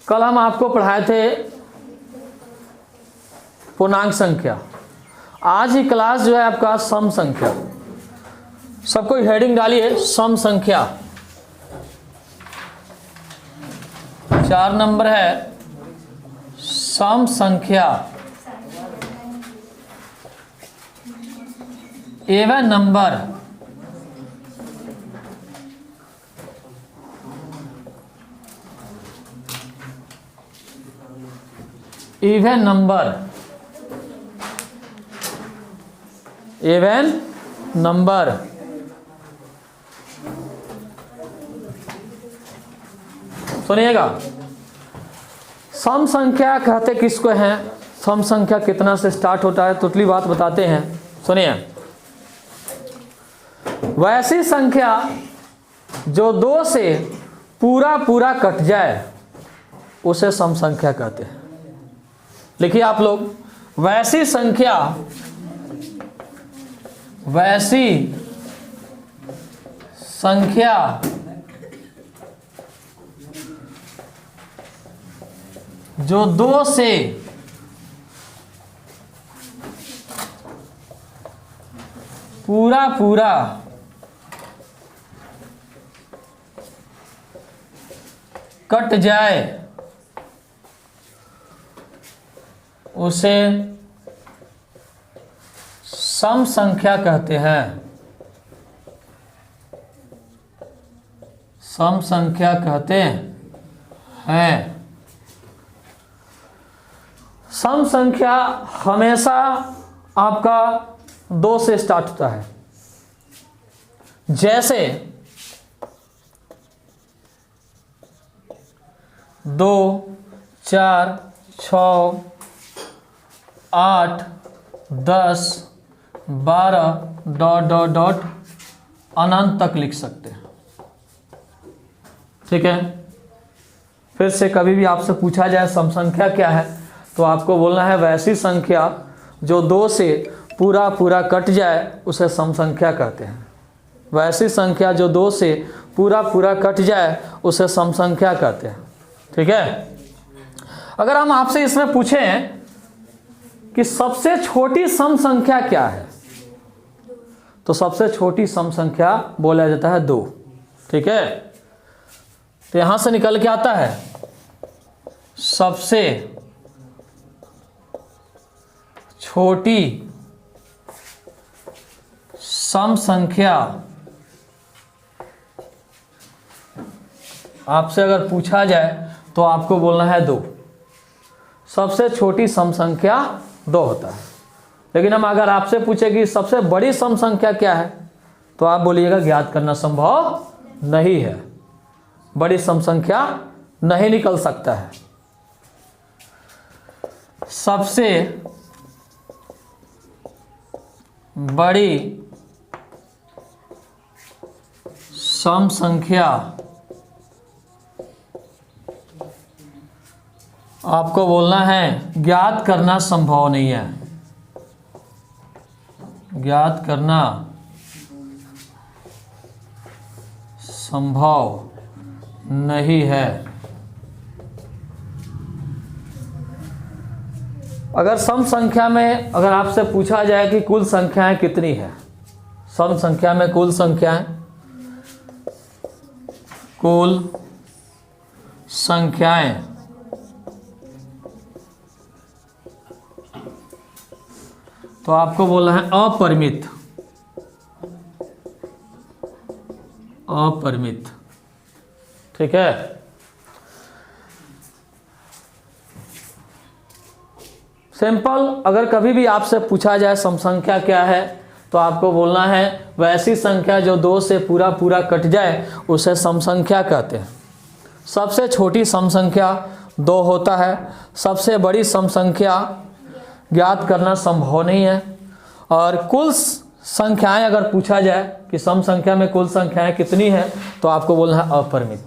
कल हम आपको पढ़ाए थे पूर्णांक संख्या। आज ही क्लास जो है आपका सम संख्या। सबको हेडिंग डालिए सम संख्या। 4 नंबर है सम संख्या एवं नंबर इवन नंबर सुनिएगा। सम संख्या कहते किसको हैं, सम संख्या कितना से स्टार्ट होता है, टोटली बात बताते हैं। सुनिए, वैसी संख्या जो 2 से पूरा कट जाए उसे सम संख्या कहते हैं। लिखिए आप लोग, वैसी संख्या जो 2 से पूरा कट जाए उसे सम संख्या कहते हैं। सम संख्या कहते हैं। सम संख्या हमेशा आपका 2 से स्टार्ट होता है। जैसे 2, 4, 6, 8, 10, 12 ... अनंत तक लिख सकते हैं। ठीक है। फिर से कभी भी आपसे पूछा जाए सम संख्या क्या है, तो आपको बोलना है वैसी संख्या जो 2 से पूरा कट जाए उसे सम संख्या कहते हैं। वैसी संख्या जो 2 से पूरा कट जाए उसे सम संख्या कहते हैं। ठीक है। अगर हम आपसे इसमें पूछें कि सबसे छोटी सम संख्या क्या है, तो सबसे छोटी सम संख्या बोला जाता है 2। ठीक है। तो यहां से निकल के आता है सबसे छोटी सम संख्या। आपसे अगर पूछा जाए तो आपको बोलना है 2। सबसे छोटी सम संख्या 2 होता है। लेकिन हम अगर आपसे पूछे कि सबसे बड़ी सम संख्या क्या है, तो आप बोलिएगा ज्ञात करना संभव नहीं है, बड़ी सम संख्या नहीं निकल सकता है। सबसे बड़ी सम संख्या आपको बोलना है ज्ञात करना संभव नहीं है। ज्ञात करना संभव नहीं है। अगर सम संख्या में अगर आपसे पूछा जाए कि कुल संख्याएं कितनी है, सम संख्या में कुल संख्याएं, कुल संख्याएं तो आपको बोलना है अपरिमित। अपरिमित। ठीक है। सिंपल, अगर कभी भी आपसे पूछा जाए सम संख्या क्या है, तो आपको बोलना है वैसी संख्या जो 2 से पूरा कट जाए उसे सम संख्या कहते हैं। सबसे छोटी सम संख्या 2 होता है। सबसे बड़ी सम संख्या ज्ञात करना संभव नहीं है। और कुल संख्याएं अगर पूछा जाए कि सम संख्या में कुल संख्याएं कितनी है, तो आपको बोलना है अपरिमित।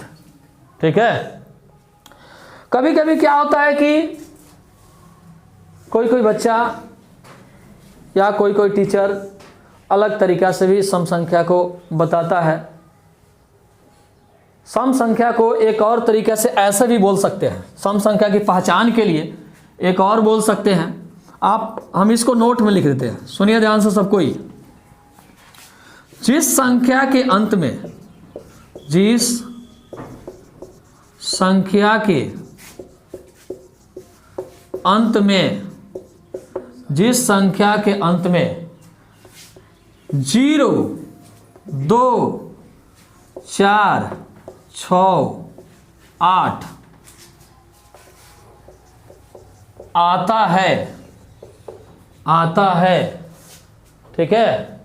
ठीक है। कभी कभी क्या होता है कि कोई बच्चा या कोई टीचर अलग तरीका से भी सम संख्या को बताता है। सम संख्या को एक और तरीके से ऐसे भी बोल सकते हैं, सम संख्या की पहचान के लिए एक और बोल सकते हैं आप, हम इसको नोट में लिख देते हैं, सुनिए ध्यान से सबको ही। जिस संख्या के अंत में, जिस संख्या के अंत में, जिस संख्या के अंत में 0, 2, 4, 6, 8 आता है, ठीक है,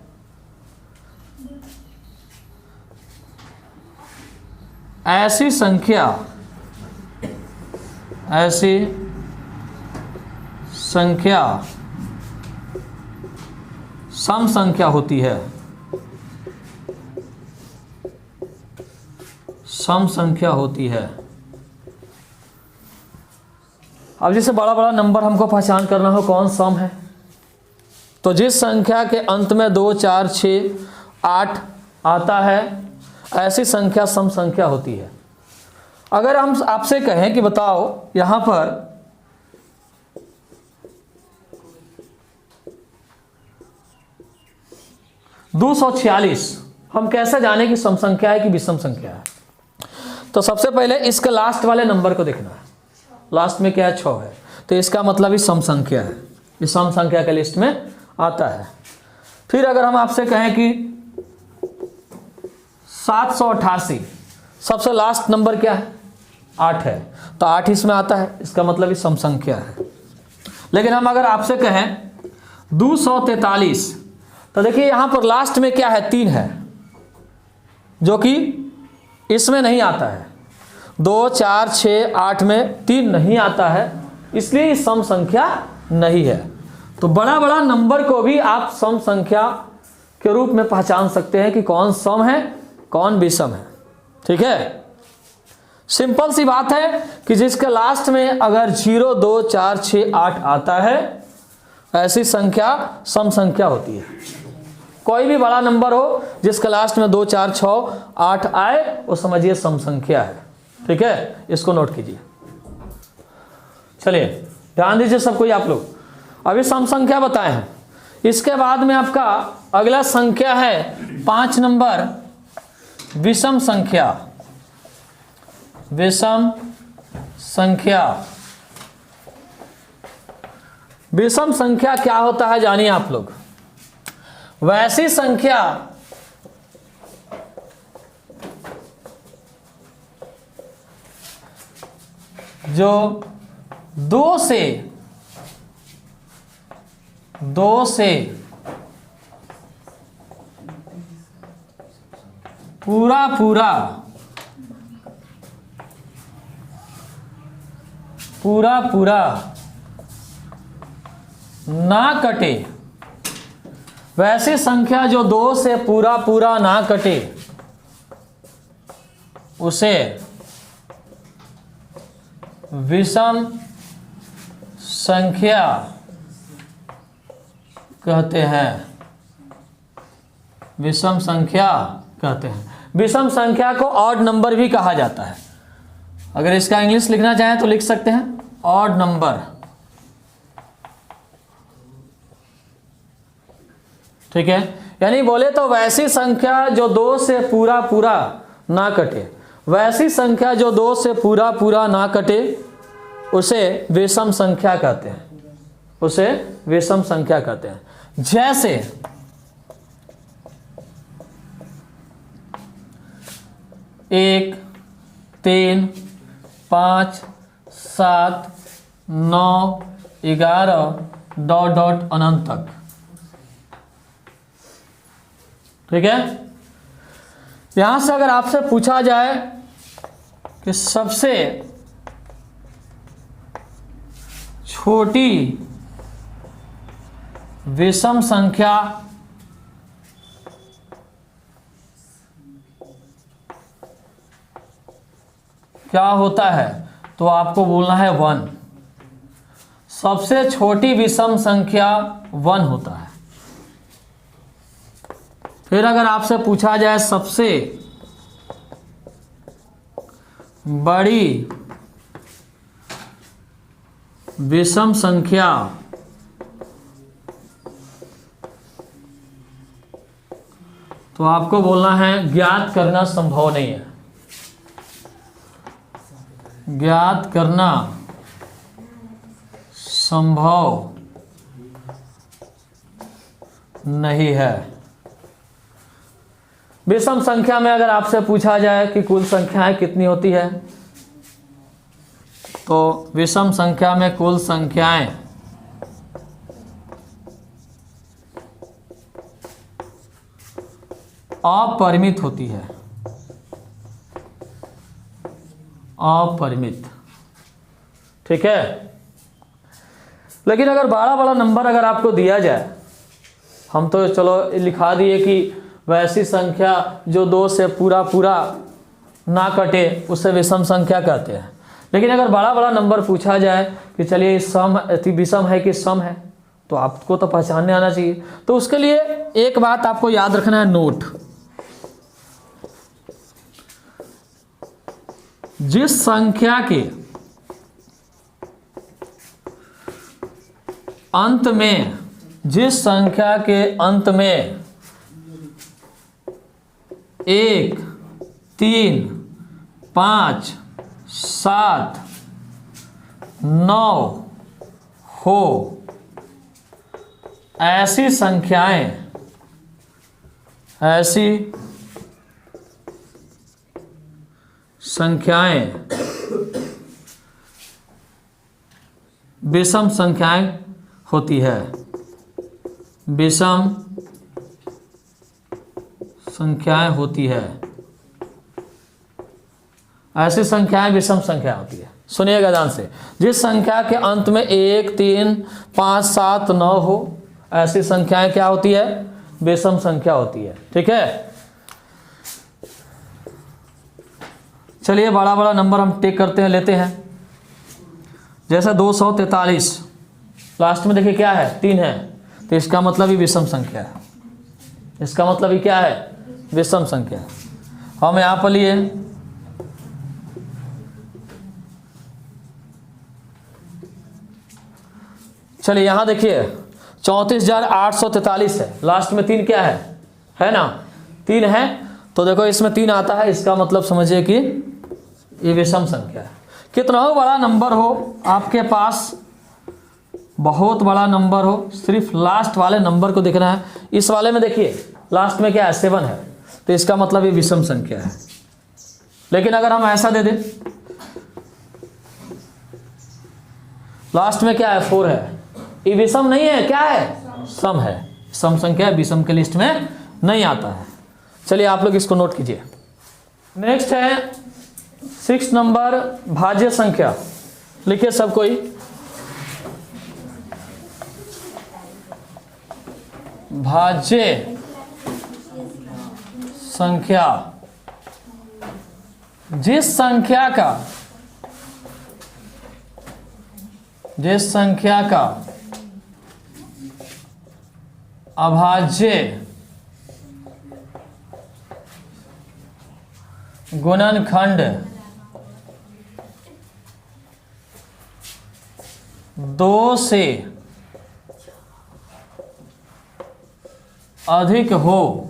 ऐसी संख्या सम संख्या होती है, सम संख्या होती है। अब जैसे बड़ा बड़ा नंबर हमको पहचान करना हो कौन सम है, तो जिस संख्या के अंत में 2, 4, 6, 8 आता है ऐसी संख्या सम संख्या होती है। अगर हम आपसे कहें कि बताओ यहां पर 246, हम कैसे जाने कि सम संख्या है कि विषम संख्या है? तो सबसे पहले इसके लास्ट वाले नंबर को देखना है, लास्ट में क्या है 6 है, तो इसका मतलब ये सम संख्या है, ये सम संख्या के लिस्ट में आता है। फिर अगर हम आपसे कहें कि 788, सबसे लास्ट नंबर क्या है 8 है, तो 8 इसमें आता है, इसका मतलब ये सम संख्या है। लेकिन हम अगर आपसे कहें 243, तो देखिए यहां पर लास्ट में क्या है 3 है, जो कि इसमें नहीं आता है। 2, 4, 6, 8 में 3 नहीं आता है, इसलिए ये सम संख्या नहीं है। तो बड़ा बड़ा नंबर को भी आप सम संख्या के रूप में पहचान सकते हैं कि कौन सम है कौन विषम है, ठीक है। सिंपल सी बात है कि जिसके लास्ट में अगर 0, 2, 4, 6, 8 आता है ऐसी संख्या सम संख्या होती है। कोई भी बड़ा नंबर हो जिसके लास्ट में 2, 4, 6, 8 आए वो समझिए सम संख्या है, ठीक है, इसको नोट कीजिए। चलिए ध्यान दीजिए सब कोई आप लोग, अभी सम संख्या बताए हैं, इसके बाद में आपका अगला संख्या है 5 नंबर विषम संख्या। विषम संख्या, विषम संख्या क्या होता है जानिए आप लोग। वैसी संख्या जो 2 से पूरा ना कटे, वैसी संख्या जो 2 से पूरा ना कटे उसे विषम संख्या कहते हैं, विषम संख्या कहते हैं। विषम संख्या को ऑड नंबर भी कहा जाता है, अगर इसका इंग्लिश लिखना चाहें तो लिख सकते हैं ऑड नंबर, ठीक है। यानी बोले तो वैसी संख्या जो 2 से पूरा ना कटे, वैसी संख्या जो 2 से पूरा ना कटे उसे विषम संख्या कहते हैं, उसे विषम संख्या कहते हैं। जैसे 1, 3, 5, 7, 9, 11 ... अनंत तक, ठीक है। यहां से अगर आपसे पूछा जाए कि सबसे छोटी विषम संख्या क्या होता है, तो आपको बोलना है 1। सबसे छोटी विषम संख्या 1 होता है। फिर अगर आपसे पूछा जाए सबसे बड़ी विषम संख्या तो आपको बोलना है ज्ञात करना संभव नहीं है। ज्ञात करना संभव नहीं है। विषम संख्या में अगर आपसे पूछा जाए कि कुल संख्याएं कितनी होती है, तो विषम संख्या में कुल संख्याएं अपरिमित होती है। अपरिमित, ठीक है। लेकिन अगर बड़ा बड़ा नंबर अगर आपको दिया जाए, हम तो चलो लिखा दिए कि वैसी संख्या जो 2 से पूरा पूरा ना कटे उसे विषम संख्या कहते हैं। लेकिन अगर बड़ा बड़ा नंबर पूछा जाए कि चलिए सम विषम है कि सम है, तो आपको तो पहचानने आना चाहिए। तो उसके लिए एक बात आपको याद रखना है, नोट। जिस संख्या के अंत में 1, 3, 5, 7, 9 हो, ऐसी संख्याएं विषम संख्याएं होती है। विषम संख्याएं होती है, ऐसी संख्याएं विषम संख्या होती है। सुनिएगा ध्यान से, जिस संख्या के अंत में 1, 3, 5, 7, 9 हो, ऐसी संख्याएं क्या होती है? विषम संख्या होती है। ठीक है, चलिए बड़ा बड़ा नंबर हम टेक करते हैं, लेते हैं। जैसे 243, लास्ट में देखिए क्या है, 3 है, तो इसका मतलब ही विषम संख्या है। इसका मतलब ही क्या है? विषम संख्या। हम यहां पर लिए चलिए यहां देखिए 34,843 है, लास्ट में 3 क्या है ना, 3 है। तो देखो इसमें 3 आता है, इसका मतलब समझिए कि ये विषम संख्या है। कितना हो बड़ा नंबर हो आपके पास, बहुत बड़ा नंबर हो, सिर्फ लास्ट वाले नंबर को देखना है। इस वाले में देखिए लास्ट में क्या है, 7 है, तो इसका मतलब ये विषम संख्या है। लेकिन अगर हम ऐसा दे दें, लास्ट में क्या है, 4 है, ये विषम नहीं है, क्या है, सम है। सम संख्या विषम के लिस्ट में नहीं आता है। चलिए आप लोग इसको नोट कीजिए। नेक्स्ट है 6 नंबर, भाज्य संख्या। लिखिए सब कोई, भाज्य संख्या जिस संख्या का अभाज्य गुणनखंड 2 से अधिक हो,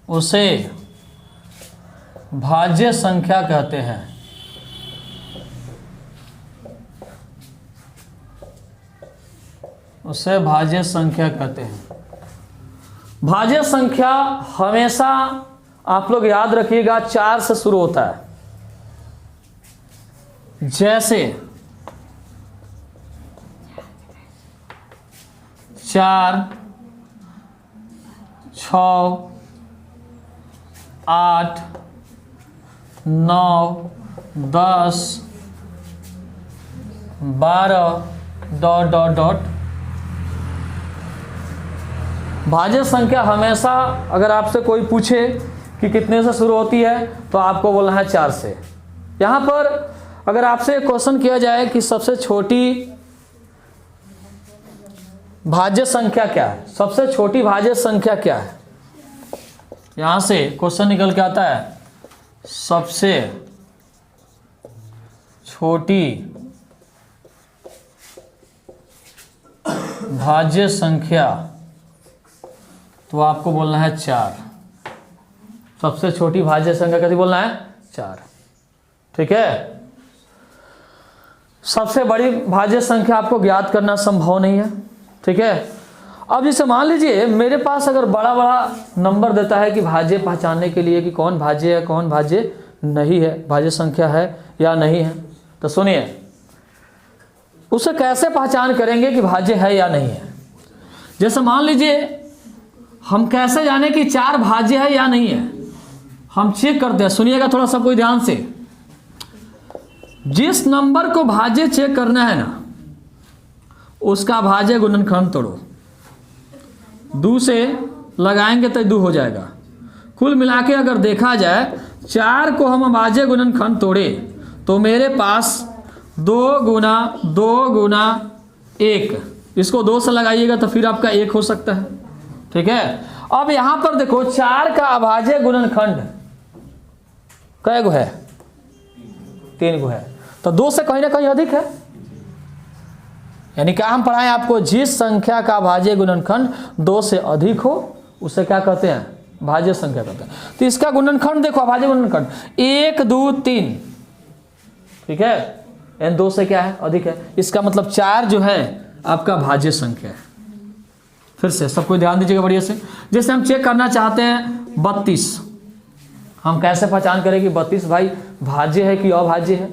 उसे भाज्य संख्या कहते हैं। उसे भाज्य संख्या कहते हैं। भाज्य संख्या हमेशा आप लोग याद रखिएगा 4 से शुरू होता है। जैसे 4, 6, 8, 9, 10, 12 ... भाज्य संख्या हमेशा अगर आपसे कोई पूछे कि कितने से शुरू होती है, तो आपको बोलना है 4 से। यहाँ पर अगर आपसे क्वेश्चन किया जाए कि सबसे छोटी भाज्य संख्या क्या है, सबसे छोटी भाज्य संख्या क्या है, यहां से क्वेश्चन निकल के आता है सबसे छोटी भाज्य संख्या, तो आपको बोलना है 4। सबसे छोटी भाज्य संख्या कैसे बोलना है? 4। ठीक है। सबसे बड़ी भाज्य संख्या आपको ज्ञात करना संभव नहीं है। ठीक है। अब जैसे मान लीजिए मेरे पास अगर बड़ा बड़ा नंबर देता है कि भाज्य पहचानने के लिए कि कौन भाज्य है कौन भाज्य नहीं है, भाज्य संख्या है या नहीं है, तो सुनिए उसे कैसे पहचान करेंगे कि भाज्य है या नहीं है। जैसे मान लीजिए हम कैसे जाने कि 4 भाज्य है या नहीं है, हम चेक करते हैं। सुनिएगा थोड़ा सा कोई ध्यान से। जिस नंबर को भाज्य चेक करना है ना, उसका भाज्य गुणनखंड तोड़ो। 2 से लगाएंगे तो 2 हो जाएगा। कुल मिला के अगर देखा जाए 4 को हम भाज्य गुणनखंड तोड़े तो मेरे पास 2 गुना 2 गुना 1, इसको 2 से लगाइएगा तो फिर आपका 1 हो सकता है। ठीक है। अब यहां पर देखो 4 का अभाज्य गुणनखंड कै गो है? 3 गो है। तो 2 से कहीं ना कहीं अधिक है। यानी क्या हम पढ़ाएं आपको, जिस संख्या का भाज्य गुणनखंड 2 से अधिक हो उसे क्या कहते हैं? भाज्य संख्या कहते हैं। तो इसका गुणनखंड देखो, भाज्य गुणनखंड 1 2 3। ठीक है। यानी 2 से क्या है? अधिक है। इसका मतलब 4 जो है आपका भाज्य संख्या है। फिर से सबको ध्यान दीजिएगा बढ़िया से। जैसे हम चेक करना चाहते हैं 32, हम कैसे पहचान करें कि 32 भाई भाज्य है कि अभाज्य है,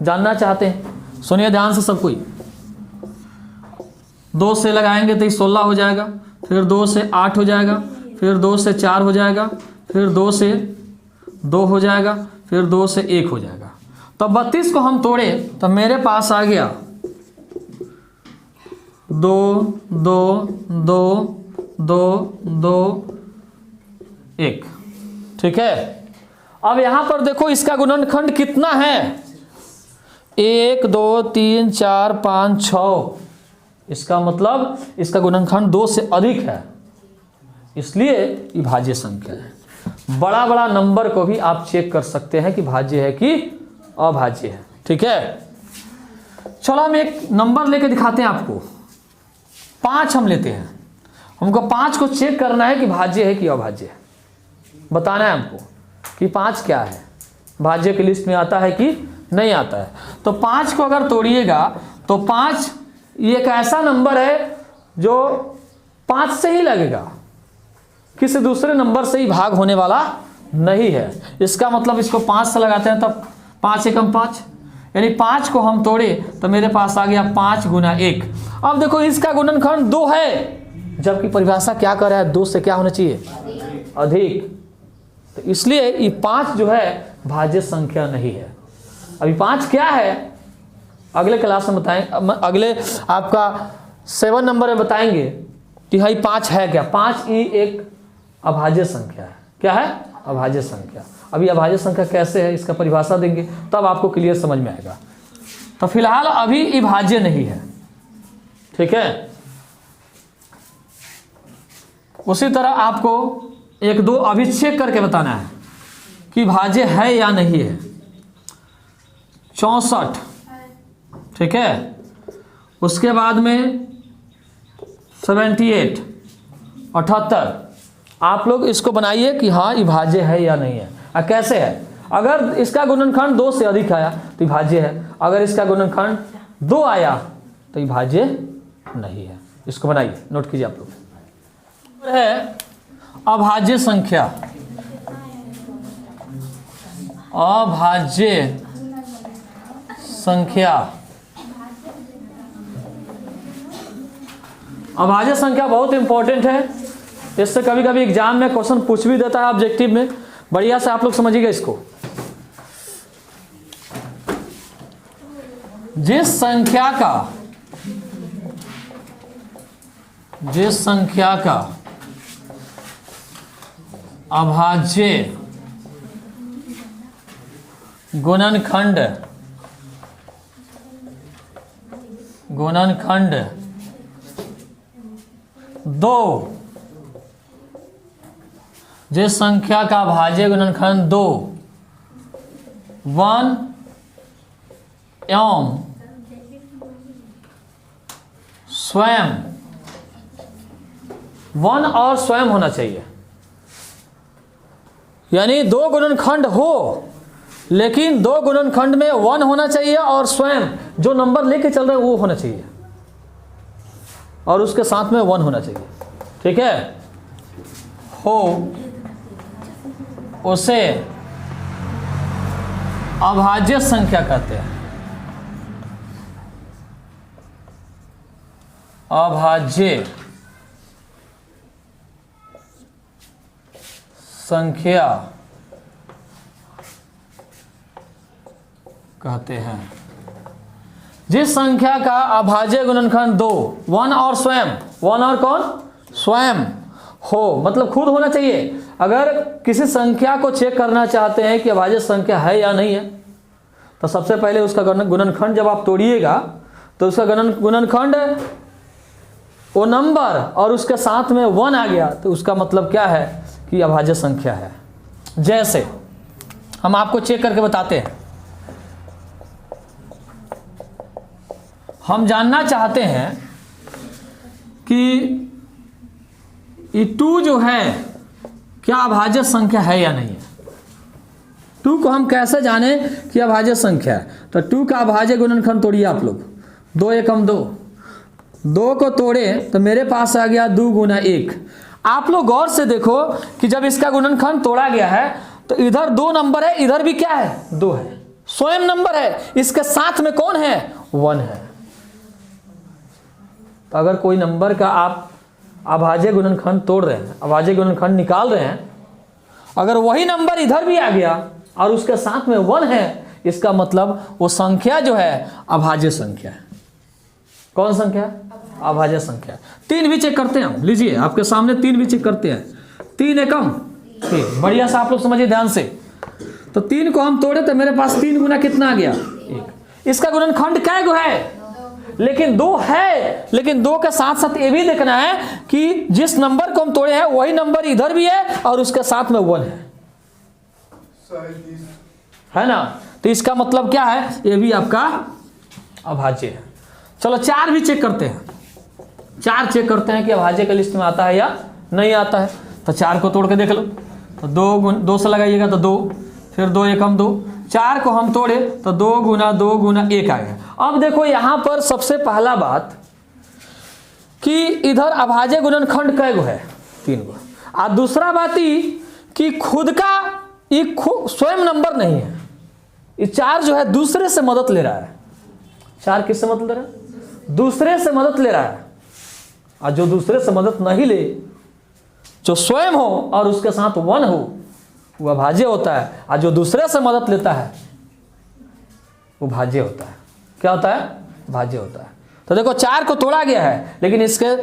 जानना चाहते हैं। सुनिए ध्यान से सब कोई। 2 से लगाएंगे तो 16 हो जाएगा, फिर 2 से 8 हो जाएगा, फिर 2 से 4 हो जाएगा, फिर 2 से 2 हो जाएगा, फिर 2 से 1 हो जाएगा। तो 32 को हम तोड़े तो मेरे पास आ गया 2 2 2 2 2 1। ठीक है। अब यहां पर देखो इसका गुणनखंड कितना है? 1 2 3 4 5 6। इसका मतलब इसका गुणनखंड 2 से अधिक है, इसलिए ये भाज्य संख्या है। बड़ा बड़ा नंबर को भी आप चेक कर सकते हैं कि भाज्य है कि अभाज्य है। ठीक है। चलो हम एक नंबर लेके दिखाते हैं आपको। 5 हम लेते हैं। हमको 5 को चेक करना है कि भाज्य है कि अभाज्य है। बताना है हमको कि 5 क्या है, भाज्य की लिस्ट में आता है कि नहीं आता है। तो 5 को अगर तोड़िएगा तो 5 ये एक ऐसा नंबर है जो 5 से ही लगेगा, किसी दूसरे नंबर से ही भाग होने वाला नहीं है। इसका मतलब इसको 5 से लगाते हैं तब 5 एकम 5, यानी 5 को हम तोड़े तो मेरे पास आ गया 5 गुना 1। अब देखो इसका गुणनखंड 2 है, जबकि परिभाषा क्या कर रहा है? 2 से क्या होना चाहिए? अधिक। तो इसलिए ये 5 जो है भाज्य संख्या नहीं है। अभी 5 क्या है अगले क्लास में बताएं, अगले आपका 7 नंबर में बताएंगे कि भाई 5 है क्या। 5 ही एक अभाज्य संख्या है। क्या है? अभाज्य संख्या। अभी अभाज्य संख्या कैसे है इसका परिभाषा देंगे तब आपको क्लियर समझ में आएगा। तो फिलहाल अभी ये भाज्य नहीं है। ठीक है। उसी तरह आपको 1 2 अभी चेक करके बताना है कि भाज्य है या नहीं है। 64। ठीक है। उसके बाद में 78 78। आप लोग इसको बनाइए कि हाँ ये भाज्य है या नहीं है। कैसे है? अगर इसका गुणनखंड 2 से अधिक आया तो ये भाज्य है, अगर इसका गुणनखंड 2 आया तो ये भाज्य नहीं है। इसको बनाइए, नोट कीजिए आप लोग। है अभाज्य संख्या। अभाज्य संख्या। अभाज्य संख्या बहुत इंपॉर्टेंट है। इससे कभी कभी एग्जाम में क्वेश्चन पूछ भी देता है ऑब्जेक्टिव में। बढ़िया से आप लोग समझिएगा इसको। जिस संख्या का अभाज्य गुणनखंड 2 जिस संख्या का भाज्य गुणनखंड 2 1 एवं स्वयं 1 और स्वयं होना चाहिए, यानी 2 गुणनखंड हो लेकिन 2 गुणनखंड में 1 होना चाहिए और स्वयं जो नंबर लेके चल रहे हैं वो होना चाहिए और उसके साथ में 1 होना चाहिए। ठीक है, हो उसे अभाज्य संख्या कहते हैं। अभाज्य संख्या कहते हैं। जिस संख्या का अभाज्य गुणनखंड 2 1 और स्वयं, 1 और कौन, स्वयं हो, मतलब खुद होना चाहिए। अगर किसी संख्या को चेक करना चाहते हैं कि अभाज्य संख्या है या नहीं है, तो सबसे पहले उसका गुणनखंड जब आप तोड़िएगा तो उसका गुणनखंड वो नंबर और उसके साथ में 1 आ गया तो उसका मतलब क्या है कि अभाज्य संख्या है। जैसे हम आपको चेक करके बताते हैं, हम जानना चाहते हैं कि ये 2 जो है क्या अभाज्य संख्या है या नहीं है। 2 को हम कैसे जाने कि अभाज्य संख्या है, तो 2 का अभाज्य गुणनखंड तोड़िए आप लोग। 2 एकम 2, 2 को तोड़े तो मेरे पास आ गया 2 गुना 1। आप लोग गौर से देखो कि जब इसका गुणनखंड तोड़ा गया है तो इधर 2 नंबर है, इधर भी क्या है, 2 है, स्वयं नंबर है, इसके साथ में कौन है, 1 है। तो अगर कोई नंबर का आप अभाज्य गुणनखंड तोड़ रहे हैं, अभाज्य गुणनखंड निकाल रहे हैं, अगर वही नंबर इधर भी आ गया और उसके साथ में 1 है, इसका मतलब वो संख्या जो है अभाज्य संख्या है। कौन संख्या, अभाज्य संख्या। 3 भी चेक करते हैं हम, लीजिए आपके सामने 3 भी चेक करते हैं। 3 एकम 3, बढ़िया से आप लोग समझिए ध्यान से। तो 3 को हम तोड़े तो मेरे पास 3 गुना कितना आ गया, 1। इसका गुणनखंड कै गो है, लेकिन 2 है, लेकिन 2 के साथ साथ ये भी देखना है कि जिस नंबर को हम तोड़े हैं वही नंबर इधर भी है और उसके साथ में 1 है ना। तो इसका मतलब क्या है, ये भी आपका अभाज्य है। चलो 4 भी चेक करते हैं, 4 चेक करते हैं कि अभाज्य के लिस्ट में आता है या नहीं आता है। तो 4 को तोड़ के देख लो, तो 2 से लगाइएगा तो 2, फिर 2 एकम 2, 4 को हम तोड़े तो 2 गुना 1 आ गया। अब देखो यहां पर सबसे पहला बात कि इधर अभाज्य गुणनखंड कै गो है, 3 गो। और दूसरा बात ही कि खुद का ये स्वयं नंबर नहीं है, ये 4 जो है दूसरे से मदद ले रहा है। 4 किससे मदद ले रहा है, दूसरे से मदद ले रहा है। और जो दूसरे से मदद नहीं ले, जो स्वयं हो और उसके साथ 1 हो, वो अभाज्य होता है। और जो दूसरे से मदद लेता है वो भाज्य होता है। क्या होता है, भाज्य होता है। तो देखो 4 को तोड़ा गया है, लेकिन इसके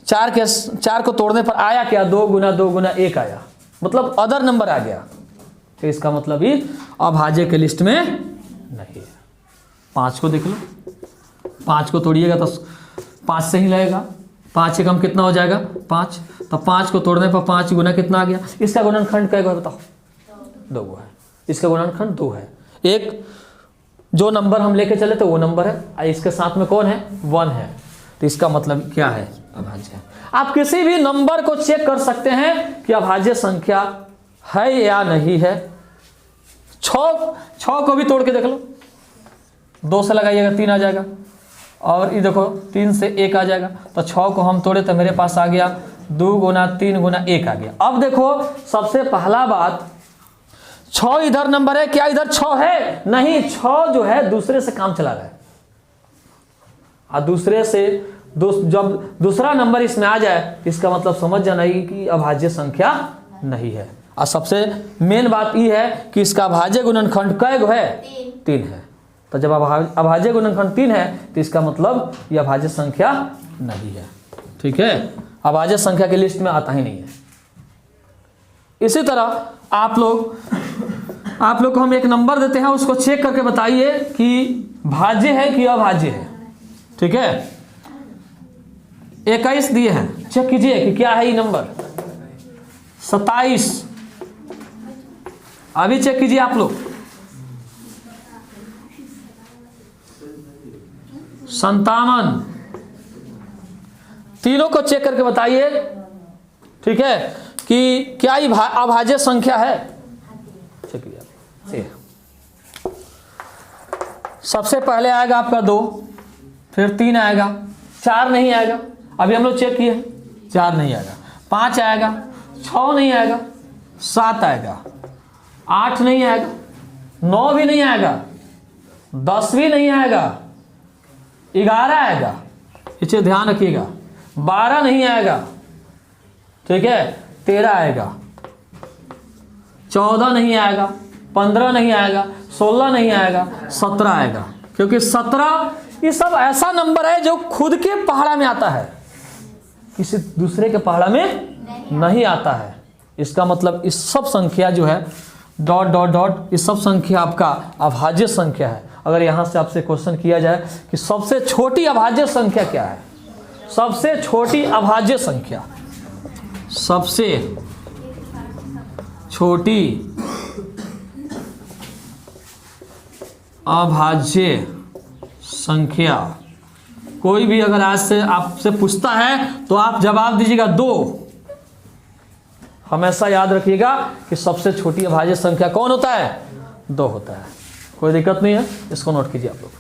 4 को तोड़ने पर आया क्या, 2 गुना 1 आया, मतलब अदर नंबर आ गया। तो इसका मतलब ही अभाज्य के लिस्ट में नहीं है। 5 को देख लो, 5 को तोड़िएगा तो 5 से ही लगेगा, 5 एकम कितना हो जाएगा, 5। तो 5 को तोड़ने पर 5 गुना कितना आ गया। इसका गुणनखंड क्या है बताओ, 2 है। इसका गुणनखंड 2 है। एक जो नंबर हम लेके चले तो वो नंबर है, और इसके साथ में कौन है, 1 है। तो इसका मतलब क्या है, अभाज्य है। आप किसी भी नंबर को चेक कर सकते हैं कि अभाज्य संख्या है या नहीं है। 6 को भी तोड़ के देख लो, 2 से लगाइएगा 3 आ जाएगा, और ये देखो 3 से 1 आ जाएगा। तो 6 को हम तोड़े तो मेरे पास आ गया 2 गुना 3 गुना 1 आ गया। अब देखो सबसे पहला बात, 6 इधर नंबर है, क्या इधर 6 है, नहीं। 6 जो है दूसरे से काम चला रहा है, और दूसरे से जब दूसरा नंबर इसमें आ जाए, इसका मतलब समझ जाना है कि अभाज्य संख्या नहीं है। और सबसे मेन बात यह है कि इसका अभाज्य गुणनखंड कै गो है, 3 है। तो जब अभाज्य गुणनखंड 3 है तो इसका मतलब यह अभाज्य संख्या नहीं है। ठीक है, अभाज्य संख्या की लिस्ट में आता ही नहीं है। इसी तरह आप लोग को हम एक नंबर देते हैं, उसको चेक करके बताइए कि भाज्य है कि अभाज्य है। ठीक है, 21 दिए हैं, चेक कीजिए कि क्या है ये नंबर। 27, अभी चेक कीजिए आप लोग, 57, तीनों को चेक करके बताइए, ठीक है, कि क्या ये अभाज्य संख्या है। चेक कीजिए। सबसे पहले आएगा आपका 2, फिर 3 आएगा, 4 नहीं आएगा, अभी हम लोग चेक किए, 4 नहीं आएगा, 5 आएगा, 6 नहीं आएगा, 7 आएगा, 8 नहीं आएगा, 9 भी नहीं आएगा, 10 भी नहीं आएगा, 11 आएगा, इसे ध्यान रखिएगा, 12 नहीं आएगा, ठीक है, 13 आएगा, 14 नहीं आएगा, 15 नहीं आएगा, 16 नहीं आएगा, 17 आएगा, क्योंकि 17 ये सब ऐसा नंबर है जो खुद के पहाड़ा में आता है, किसी दूसरे के पहाड़ा में नहीं आता है। इसका मतलब इस सब संख्या जो है डॉट डॉट डॉट, इस सब संख्या आपका अभाज्य संख्या है। अगर यहाँ से आपसे क्वेश्चन किया जाए कि सबसे छोटी अभाज्य संख्या क्या है, सबसे छोटी अभाज्य संख्या, सबसे छोटी अभाज्य संख्या, कोई भी अगर आज से आपसे पूछता है तो आप जवाब दीजिएगा 2। हमेशा याद रखिएगा कि सबसे छोटी अभाज्य संख्या कौन होता है, 2 होता है। कोई दिक्कत नहीं है, इसको नोट कीजिए आप लोग।